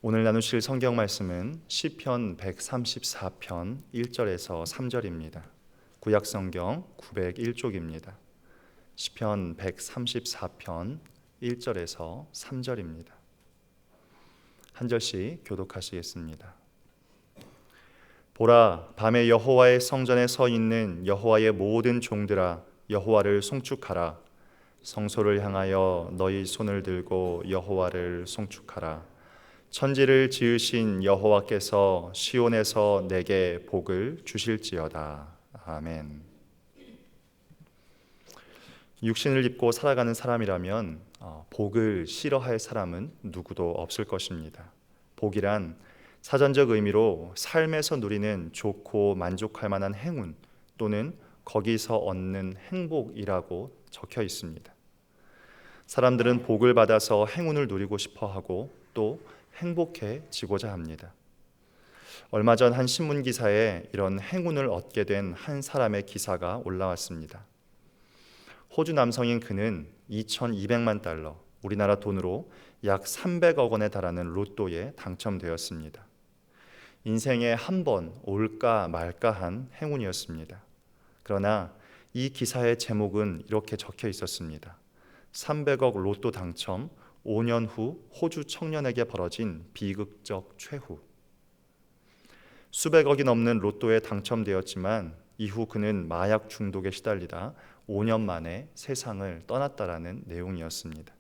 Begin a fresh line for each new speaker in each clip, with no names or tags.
오늘 나누실 성경 말씀은 시편 134편 1절에서 3절입니다. 구약 성경 901쪽입니다. 시편 134편 1절에서 3절입니다. 한 절씩 교독하시겠습니다. 보라, 밤에 여호와의 성전에 서 있는 여호와의 모든 종들아, 여호와를 송축하라. 성소를 향하여 너희 손을 들고 여호와를 송축하라. 천지를 지으신 여호와께서 시온에서 내게 복을 주실지어다. 아멘. 육신을 입고 살아가는 사람이라면 복을 싫어할 사람은 누구도 없을 것입니다. 복이란 사전적 의미로 삶에서 누리는 좋고 만족할 만한 행운 또는 거기서 얻는 행복이라고 적혀 있습니다. 사람들은 복을 받아서 행운을 누리고 싶어 하고 또 행복해지고자 합니다. 얼마 전 한 신문 기사에 이런 행운을 얻게 된 한 사람의 기사가 올라왔습니다. 호주 남성인 그는 2,200만 달러, 우리나라 돈으로 약 300억 원에 달하는 로또에 당첨되었습니다. 인생에 한 번 올까 말까한 행운이었습니다. 그러나 이 기사의 제목은 이렇게 적혀 있었습니다. 300억 로또 당첨, 5년 후 호주 청년에게 벌어진 비극적 최후. 수백억이 넘는 로또에 당첨되었지만 이후 그는 마약 중독에 시달리다 5년 만에 세상을 떠났다라는 내용이었습니다.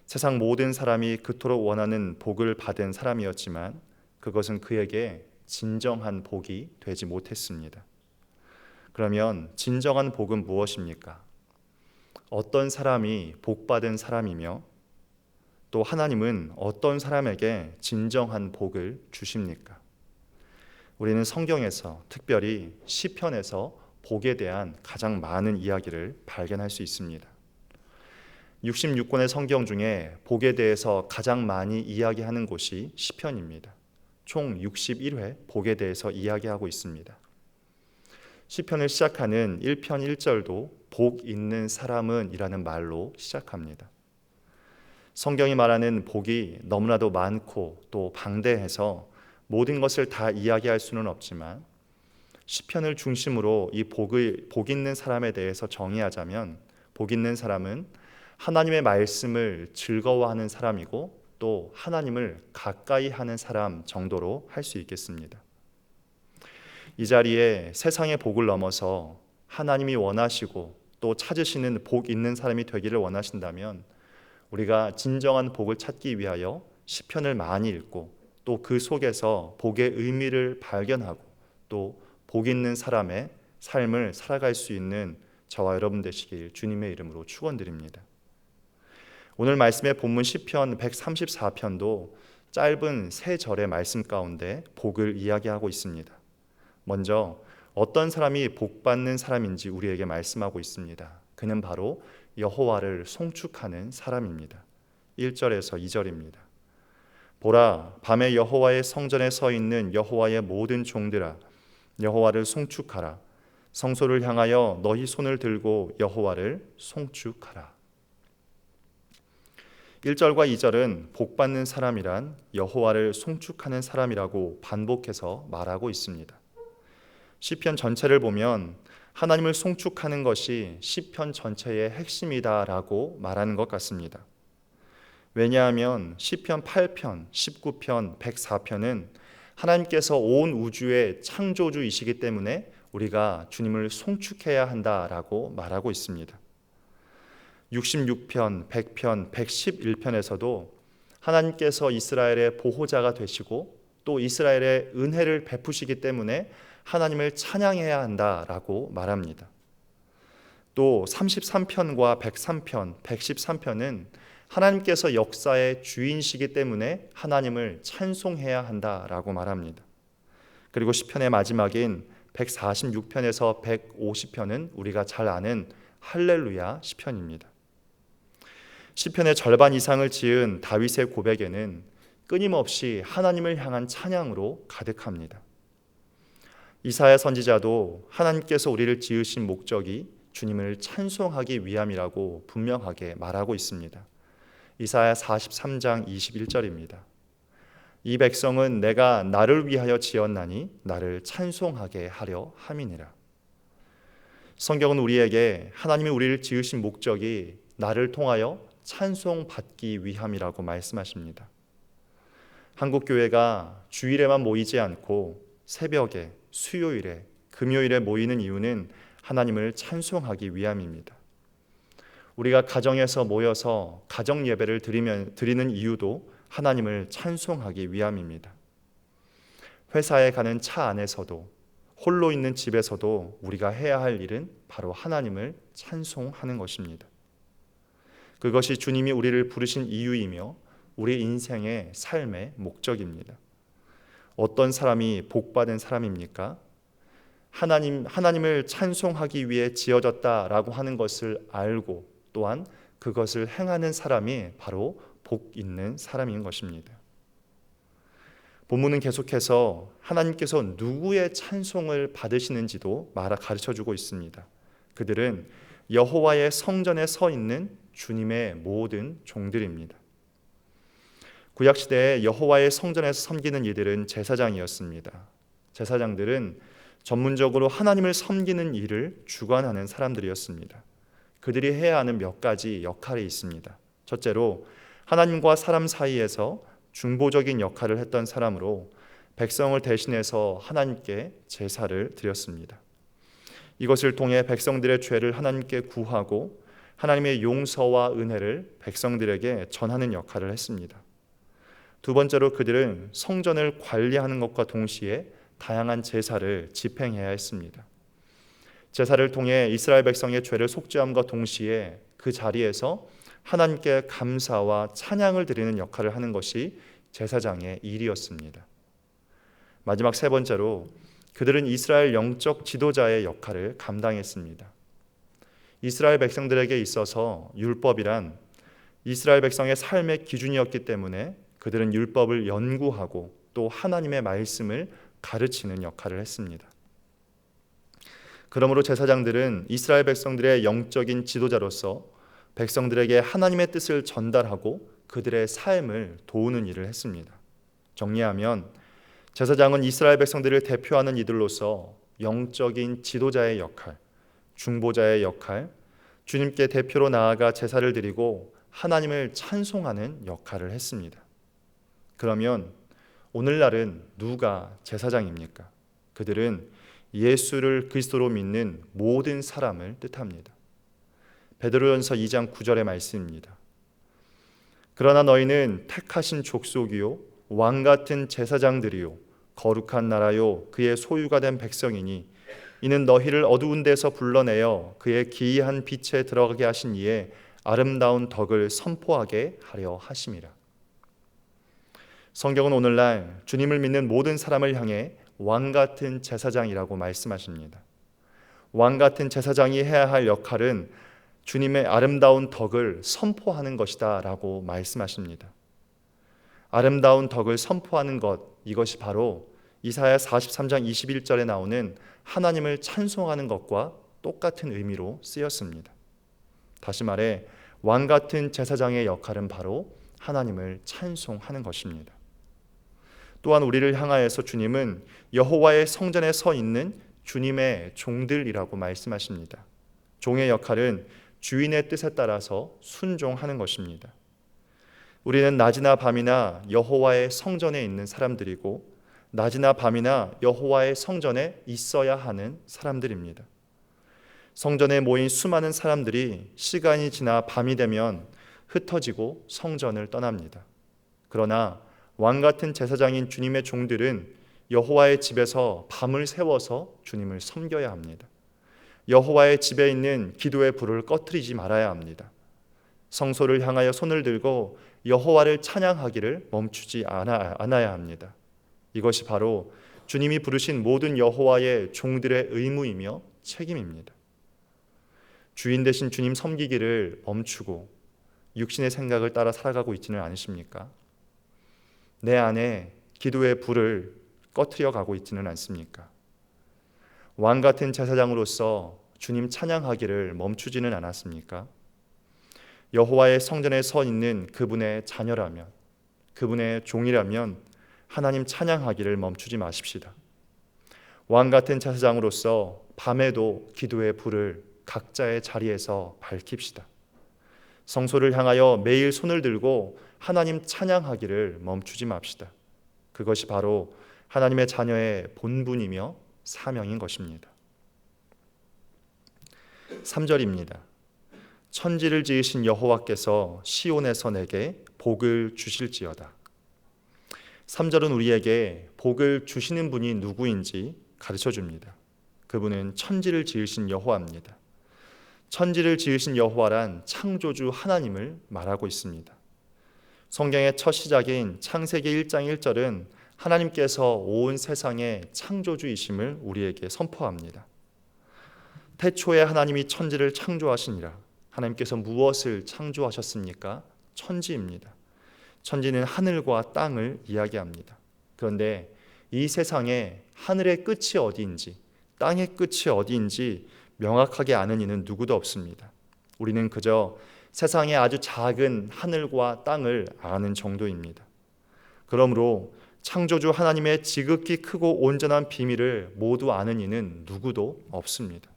세상 모든 사람이 그토록 원하는 복을 받은 사람이었지만 그것은 그에게 진정한 복이 되지 못했습니다. 그러면 진정한 복은 무엇입니까? 어떤 사람이 복받은 사람이며 또 하나님은 어떤 사람에게 진정한 복을 주십니까? 우리는 성경에서 특별히 시편에서 복에 대한 가장 많은 이야기를 발견할 수 있습니다. 66권의 성경 중에 복에 대해서 가장 많이 이야기하는 곳이 시편입니다. 총 61회 복에 대해서 이야기하고 있습니다. 시편을 시작하는 1편 1절도 복 있는 사람은 이라는 말로 시작합니다. 성경이 말하는 복이 너무나도 많고 또 방대해서 모든 것을 다 이야기할 수는 없지만 시편을 중심으로 이 복 있는 사람에 대해서 정의하자면 복 있는 사람은 하나님의 말씀을 즐거워하는 사람이고 또 하나님을 가까이 하는 사람 정도로 할 수 있겠습니다. 이 자리에 세상의 복을 넘어서 하나님이 원하시고 또 찾으시는 복 있는 사람이 되기를 원하신다면 우리가 진정한 복을 찾기 위하여 시편을 많이 읽고 또 그 속에서 복의 의미를 발견하고 또 복 있는 사람의 삶을 살아갈 수 있는 저와 여러분 되시길 주님의 이름으로 축원드립니다. 오늘 말씀의 본문 시편 134편도 짧은 세 절의 말씀 가운데 복을 이야기하고 있습니다. 먼저 어떤 사람이 복받는 사람인지 우리에게 말씀하고 있습니다. 그는 바로 여호와를 송축하는 사람입니다. 1절에서 2절입니다. 보라, 밤에 여호와의 성전에 서 있는 여호와의 모든 종들아, 여호와를 송축하라. 성소를 향하여 너희 손을 들고 여호와를 송축하라. 1절과 2절은 복받는 사람이란 여호와를 송축하는 사람이라고 반복해서 말하고 있습니다. 시편 전체를 보면 하나님을 송축하는 것이 시편 전체의 핵심이다라고 말하는 것 같습니다. 왜냐하면 시편 8편, 19편, 104편은 하나님께서 온 우주의 창조주이시기 때문에 우리가 주님을 송축해야 한다라고 말하고 있습니다. 66편, 100편, 111편에서도 하나님께서 이스라엘의 보호자가 되시고 또 이스라엘의 은혜를 베푸시기 때문에 하나님을 찬양해야 한다라고 말합니다. 또 33편과 103편, 113편은 하나님께서 역사의 주인이시기 때문에 하나님을 찬송해야 한다라고 말합니다. 그리고 시편의 마지막인 146편에서 150편은 우리가 잘 아는 할렐루야 시편입니다. 시편의 절반 이상을 지은 다윗의 고백에는 끊임없이 하나님을 향한 찬양으로 가득합니다. 이사야 선지자도 하나님께서 우리를 지으신 목적이 주님을 찬송하기 위함이라고 분명하게 말하고 있습니다. 이사야 43장 21절입니다. 이 백성은 내가 나를 위하여 지었나니 나를 찬송하게 하려 함이니라. 성경은 우리에게 하나님이 우리를 지으신 목적이 나를 통하여 찬송받기 위함이라고 말씀하십니다. 한국교회가 주일에만 모이지 않고 새벽에, 수요일에, 금요일에 모이는 이유는 하나님을 찬송하기 위함입니다. 우리가 가정에서 모여서 가정 예배를 드리는 이유도 하나님을 찬송하기 위함입니다. 회사에 가는 차 안에서도, 홀로 있는 집에서도 우리가 해야 할 일은 바로 하나님을 찬송하는 것입니다. 그것이 주님이 우리를 부르신 이유이며 우리 인생의 삶의 목적입니다. 어떤 사람이 복받은 사람입니까? 하나님을 찬송하기 위해 지어졌다라고 하는 것을 알고 또한 그것을 행하는 사람이 바로 복 있는 사람인 것입니다. 본문은 계속해서 하나님께서 누구의 찬송을 받으시는지도 가르쳐주고 있습니다. 그들은 여호와의 성전에 서 있는 주님의 모든 종들입니다. 구약시대에 여호와의 성전에서 섬기는 이들은 제사장이었습니다. 제사장들은 전문적으로 하나님을 섬기는 일을 주관하는 사람들이었습니다. 그들이 해야 하는 몇 가지 역할이 있습니다. 첫째로 하나님과 사람 사이에서 중보적인 역할을 했던 사람으로 백성을 대신해서 하나님께 제사를 드렸습니다. 이것을 통해 백성들의 죄를 하나님께 구하고 하나님의 용서와 은혜를 백성들에게 전하는 역할을 했습니다. 두 번째로 그들은 성전을 관리하는 것과 동시에 다양한 제사를 집행해야 했습니다. 제사를 통해 이스라엘 백성의 죄를 속죄함과 동시에 그 자리에서 하나님께 감사와 찬양을 드리는 역할을 하는 것이 제사장의 일이었습니다. 마지막 세 번째로 그들은 이스라엘 영적 지도자의 역할을 감당했습니다. 이스라엘 백성들에게 있어서 율법이란 이스라엘 백성의 삶의 기준이었기 때문에 그들은 율법을 연구하고 또 하나님의 말씀을 가르치는 역할을 했습니다. 그러므로 제사장들은 이스라엘 백성들의 영적인 지도자로서 백성들에게 하나님의 뜻을 전달하고 그들의 삶을 도우는 일을 했습니다. 정리하면 제사장은 이스라엘 백성들을 대표하는 이들로서 영적인 지도자의 역할, 중보자의 역할, 주님께 대표로 나아가 제사를 드리고 하나님을 찬송하는 역할을 했습니다. 그러면 오늘날은 누가 제사장입니까? 그들은 예수를 그리스도로 믿는 모든 사람을 뜻합니다. 베드로전서 2장 9절의 말씀입니다. 그러나 너희는 택하신 족속이요 왕같은 제사장들이요 거룩한 나라요 그의 소유가 된 백성이니 이는 너희를 어두운 데서 불러내어 그의 기이한 빛에 들어가게 하신 이의 아름다운 덕을 선포하게 하려 하심이라. 성경은 오늘날 주님을 믿는 모든 사람을 향해 왕같은 제사장이라고 말씀하십니다. 왕같은 제사장이 해야 할 역할은 주님의 아름다운 덕을 선포하는 것이다 라고 말씀하십니다. 아름다운 덕을 선포하는 것, 이것이 바로 이사야 43장 21절에 나오는 하나님을 찬송하는 것과 똑같은 의미로 쓰였습니다. 다시 말해 왕같은 제사장의 역할은 바로 하나님을 찬송하는 것입니다. 또한 우리를 향하여서 주님은 여호와의 성전에 서 있는 주님의 종들이라고 말씀하십니다. 종의 역할은 주인의 뜻에 따라서 순종하는 것입니다. 우리는 낮이나 밤이나 여호와의 성전에 있는 사람들이고 낮이나 밤이나 여호와의 성전에 있어야 하는 사람들입니다. 성전에 모인 수많은 사람들이 시간이 지나 밤이 되면 흩어지고 성전을 떠납니다. 그러나 왕같은 제사장인 주님의 종들은 여호와의 집에서 밤을 새워서 주님을 섬겨야 합니다. 여호와의 집에 있는 기도의 불을 꺼트리지 말아야 합니다. 성소를 향하여 손을 들고 여호와를 찬양하기를 멈추지 않아야 합니다. 이것이 바로 주님이 부르신 모든 여호와의 종들의 의무이며 책임입니다. 주인 대신 주님 섬기기를 멈추고 육신의 생각을 따라 살아가고 있지는 않으십니까? 내 안에 기도의 불을 꺼트려 가고 있지는 않습니까? 왕같은 제사장으로서 주님 찬양하기를 멈추지는 않았습니까? 여호와의 성전에 서 있는 그분의 자녀라면, 그분의 종이라면 하나님 찬양하기를 멈추지 마십시다. 왕 같은 제사장으로서 밤에도 기도의 불을 각자의 자리에서 밝힙시다. 성소를 향하여 매일 손을 들고 하나님 찬양하기를 멈추지 맙시다. 그것이 바로 하나님의 자녀의 본분이며 사명인 것입니다. 3절입니다. 천지를 지으신 여호와께서 시온에서 내게 복을 주실지어다. 3절은 우리에게 복을 주시는 분이 누구인지 가르쳐 줍니다. 그분은 천지를 지으신 여호와입니다. 천지를 지으신 여호와란 창조주 하나님을 말하고 있습니다. 성경의 첫 시작인 창세기 1장 1절은 하나님께서 온 세상의 창조주이심을 우리에게 선포합니다. 태초에 하나님이 천지를 창조하시니라. 하나님께서 무엇을 창조하셨습니까? 천지입니다. 천지는 하늘과 땅을 이야기합니다. 그런데 이 세상에 하늘의 끝이 어디인지 땅의 끝이 어디인지 명확하게 아는 이는 누구도 없습니다. 우리는 그저 세상의 아주 작은 하늘과 땅을 아는 정도입니다. 그러므로 창조주 하나님의 지극히 크고 온전한 비밀을 모두 아는 이는 누구도 없습니다.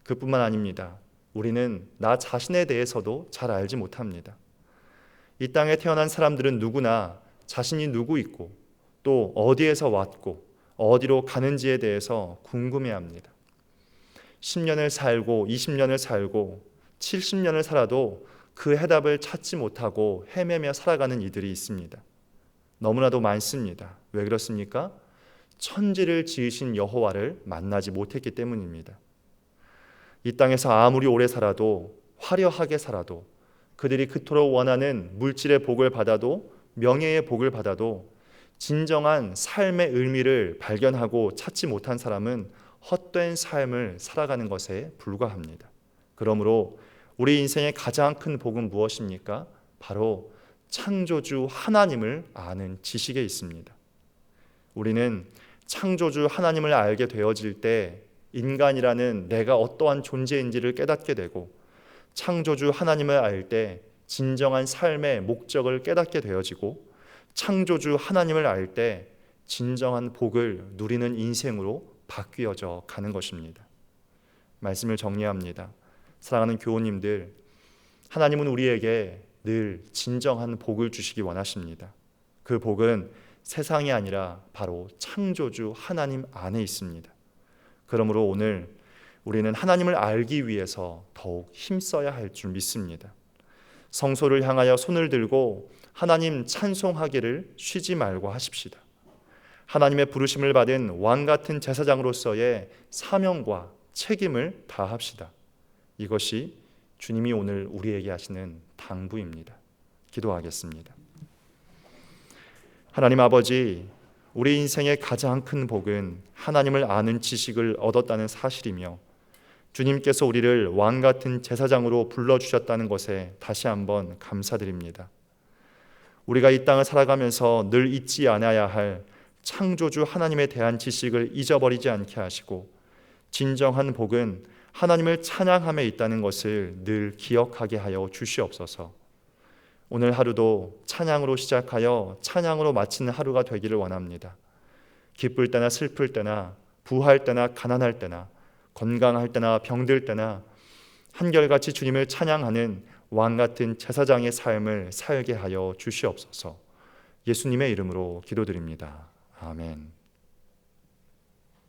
그뿐만 아닙니다. 우리는 나 자신에 대해서도 잘 알지 못합니다. 이 땅에 태어난 사람들은 누구나 자신이 누구 있고 또 어디에서 왔고 어디로 가는지에 대해서 궁금해합니다. 10년을 살고 20년을 살고 70년을 살아도 그 해답을 찾지 못하고 헤매며 살아가는 이들이 있습니다. 너무나도 많습니다. 왜 그렇습니까? 천지를 지으신 여호와를 만나지 못했기 때문입니다. 이 땅에서 아무리 오래 살아도 화려하게 살아도 그들이 그토록 원하는 물질의 복을 받아도 명예의 복을 받아도 진정한 삶의 의미를 발견하고 찾지 못한 사람은 헛된 삶을 살아가는 것에 불과합니다. 그러므로 우리 인생의 가장 큰 복은 무엇입니까? 바로 창조주 하나님을 아는 지식에 있습니다. 우리는 창조주 하나님을 알게 되어질 때 인간이라는 내가 어떠한 존재인지를 깨닫게 되고 창조주 하나님을 알 때 진정한 삶의 목적을 깨닫게 되어지고 창조주 하나님을 알 때 진정한 복을 누리는 인생으로 바뀌어져 가는 것입니다. 말씀을 정리합니다. 사랑하는 교우님들, 하나님은 우리에게 늘 진정한 복을 주시기 원하십니다. 그 복은 세상이 아니라 바로 창조주 하나님 안에 있습니다. 그러므로 오늘 우리는 하나님을 알기 위해서 더욱 힘써야 할 줄 믿습니다. 성소를 향하여 손을 들고 하나님 찬송하기를 쉬지 말고 하십시다. 하나님의 부르심을 받은 왕 같은 제사장으로서의 사명과 책임을 다합시다. 이것이 주님이 오늘 우리에게 하시는 당부입니다. 기도하겠습니다. 하나님 아버지, 우리 인생의 가장 큰 복은 하나님을 아는 지식을 얻었다는 사실이며 주님께서 우리를 왕 같은 제사장으로 불러주셨다는 것에 다시 한번 감사드립니다. 우리가 이 땅을 살아가면서 늘 잊지 않아야 할 창조주 하나님에 대한 지식을 잊어버리지 않게 하시고 진정한 복은 하나님을 찬양함에 있다는 것을 늘 기억하게 하여 주시옵소서. 오늘 하루도 찬양으로 시작하여 찬양으로 마치는 하루가 되기를 원합니다. 기쁠 때나 슬플 때나 부할 때나 가난할 때나 건강할 때나 병들 때나 한결같이 주님을 찬양하는 왕 같은 제사장의 삶을 살게 하여 주시옵소서. 예수님의 이름으로 기도드립니다. 아멘.